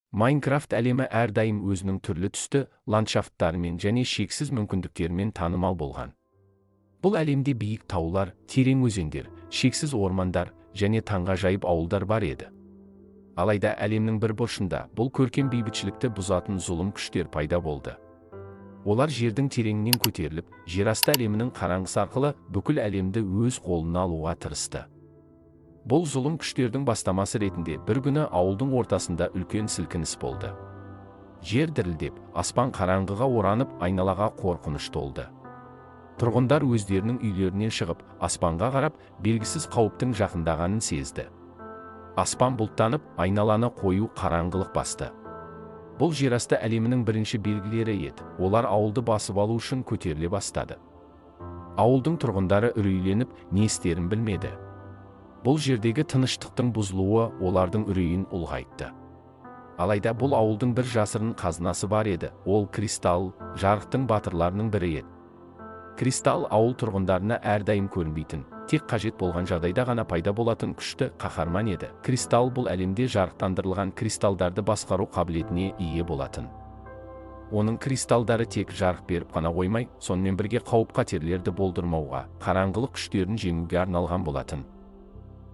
Майнкрафт әлемі әрдайым өзінің түрлі түсті ландшафттарымен және шексіз мүмкіндіктерімен танымал болған. Бұл әлемде биік таулар, терең өзендер, шексіз ормандар және таңғажайып ауылдар бар еді. Алайда әлемнің бір бұрышында бұл көркем бейбітшілікті бұзатын зұлым күштер пайда болды. Олар жердің тереңінен көтеріліп, жерасты әлемінің қараңғысы арқылы бүкіл әлемді өз қолына алуға тырысты. Бұл зұлым күштердің бастамасы ретінде бір күні ауылдың ортасында үлкен сілкініс болды. Жер дірілдеп, аспан қараңғыға оранып, айналаға қорқыныш толды. Тұрғындар өздерінің үйлерінен шығып, аспанға қарап, белгісіз қауіптің жақындағанын сезді. Аспан бұлттанып, айналаны қою қараңғылық басты. Бұл жерасты әлемінің бірінші белгілері еді. Олар ауылды басып алу үшін көтеріле бастады. Ауылдың тұрғындары үрейленіп, не істерін білмеді. Бұл жердегі тыныштықтың бұзылуы олардың үрейін ұлғайтты. Алайда бұл ауылдың бір жасырын қазынасы бар еді. Ол кристалл, жарықтың батырларының бірі еді. Кристалл ауыл тұрғындарына әрдайым көрінбейтін, тек қажет болған жағдайда ғана пайда болатын күшті қаһарман еді. Кристалл бұл әлемде жарықтандырылған кристалдарды басқару қабілетіне ие болатын. Оның кристалдары тек жарық беріп қана қоймай, сонымен бірге қауіп-қатерлерді болдырмауға, қараңғылық күштерін жеңуге арналған болатын.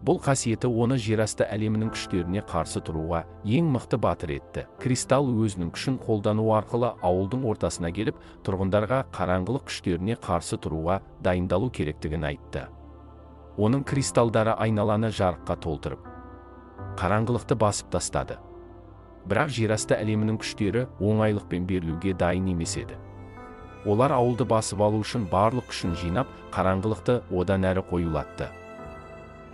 Бұл қасиеті оны жерасты әлемінің күштеріне қарсы тұруға ең мықты батыр етті. Кристалл өзінің күшін қолдану арқылы ауылдың ортасына келіп, тұрғындарға қараңғылық күштеріне қарсы тұруға дайындалу керектігін айтты. Оның кристалдары айналаны жарыққа толтырып, қараңғылықты басып тастады. Бірақ жерасты әлемінің күштері оңайлықпен берілуге дайын емес еді. Олар ауылды басып алу үшін барлық күшін жинап, қараңғылықты одан әрі қоюлатты.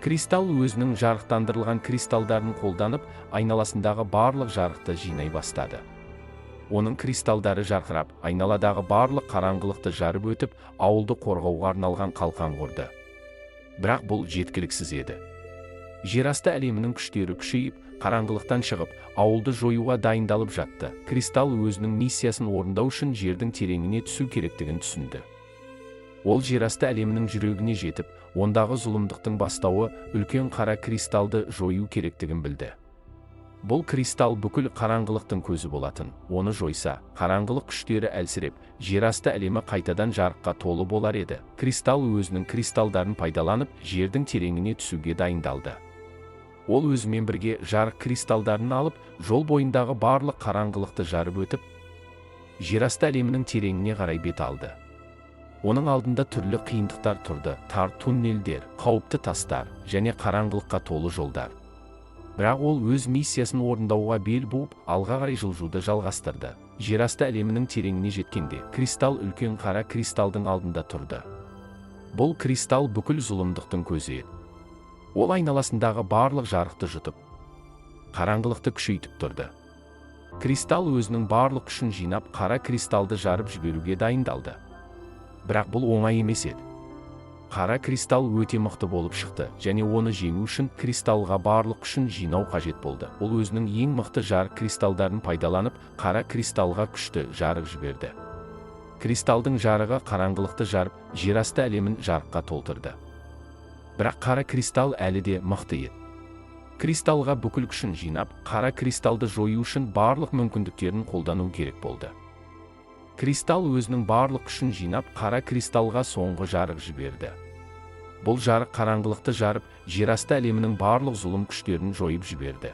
Кристалл өзінің жарықтандырылған кристалдарын қолданып, айналасындағы барлық жарықты жинай бастады. Оның кристалдары жарқырап, айналадағы барлық қараңғылықты жарып өтіп, ауылды қорғауға арналған қалқан құрды. Бірақ бұл жеткіліксіз еді. Жерасты әлемінің күштері күшейіп, қараңғылықтан шығып, ауылды жоюға дайындалып жатты. Кристалл өзінің миссиясын орындау үшін жердің тереңіне түсу керектігін түсінді. Ол жерасты әлемінің жүрегіне жетіп, ондағы зұлымдықтың бастауы үлкен қара кристалды жою керектігін білді. Бұл кристалл бүкіл қараңғылықтың көзі болатын. Оны жойса, қараңғылық күштері әлсіреп, жерасты әлемі қайтадан жарыққа толы болар еді. Кристалл өзінің кристалдарын пайдаланып, жердің тереңіне түсуге дайындалды. Ол өзімен бірге жарық кристалдарын алып, жол бойындағы барлық қараңғылықты жарып өтіп, жерасты әлемінің тереңіне қарай бет алды. Оның алдында түрлі қиындықтар тұрды: тар туннелдер, қауіпті тастар және қараңғылыққа толы жолдар. Бірақ ол өз миссиясын орындауға бел буып, алға қарай жылжуды жалғастырды. Жерасты әлемінің тереңіне жеткенде, кристалл үлкен қара кристалдың алдында тұрды. Бұл кристалл бүкіл зұлымдықтың көзі еді. Ол айналасындағы барлық жарықты жұтып, қараңғылықты күшейтіп тұрды. Кристалл өзінің барлық күшін жинап, қара кристалды жарып жіберуге дайындалды. Бірақ бұл оңай емес еді. Қара кристалл өте мықты болып шықты, және оны жеңу үшін кристаллға барлық күшін жинау қажет болды. Ол өзінің ең мықты жарық кристалдарын пайдаланып, қара кристаллға күшті жарық жіберді. Кристалдың жарығы қараңғылықты жарып, жерасты әлемін жарыққа толтырды. Бірақ қара кристалл әлі де мықты еді. Кристаллға бүкіл күшін жинап, қара кристалды жою үшін барлық мүмкіндіктерін қолдану керек болды. Кристалл өзінің барлық күшін жинап, қара кристаллға соңғы жарық жіберді. Бұл жарық қараңғылықты жарып, жерасты әлемінің барлық зұлым күштерін жойып жіберді.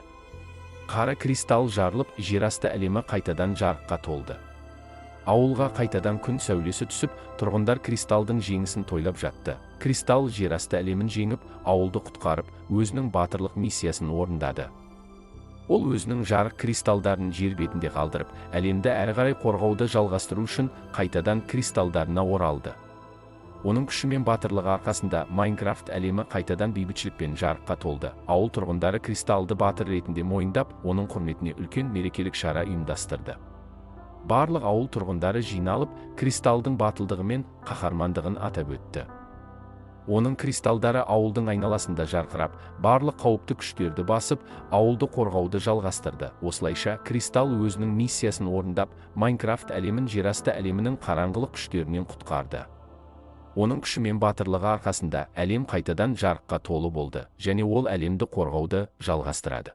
Қара кристалл жарылып, жерасты әлемі қайтадан жарыққа толды. Ауылға қайтадан күн сәулесі түсіп, тұрғындар кристалдың жеңісін тойлап жатты. Кристалл жерасты әлемін жеңіп, ауылды құтқарып, өзінің батырлық миссиясын орындады. Ол өзінің жарық кристалдарын жер бетінде қалдырып, әлемді әрі қарай қорғауды жалғастыру үшін қайтадан кристалдарына оралды. Оның күші мен батырлығы арқасында Майнкрафт әлемі қайтадан бейбітшілікпен жарыққа толды. Ауыл тұрғындары кристалды батыр ретінде мойындап, оның құрметіне үлкен мерекелік шара ұйымдастырды. Барлық ауыл тұрғындары жиналып, кристалдың батылдығы мен қаһармандығын атап өтті. Оның кристалдары ауылдың айналасында жарқырап, барлық қауіпті күштерді басып, ауылды қорғауды жалғастырды. Осылайша, кристалл өзінің миссиясын орындап, Майнкрафт әлемін жерасты әлемінің қараңғылық күштерінен құтқарды. Оның күші мен батырлығы арқасында әлем қайтадан жарыққа толы болды, және ол әлемді қорғауды жалғастырады.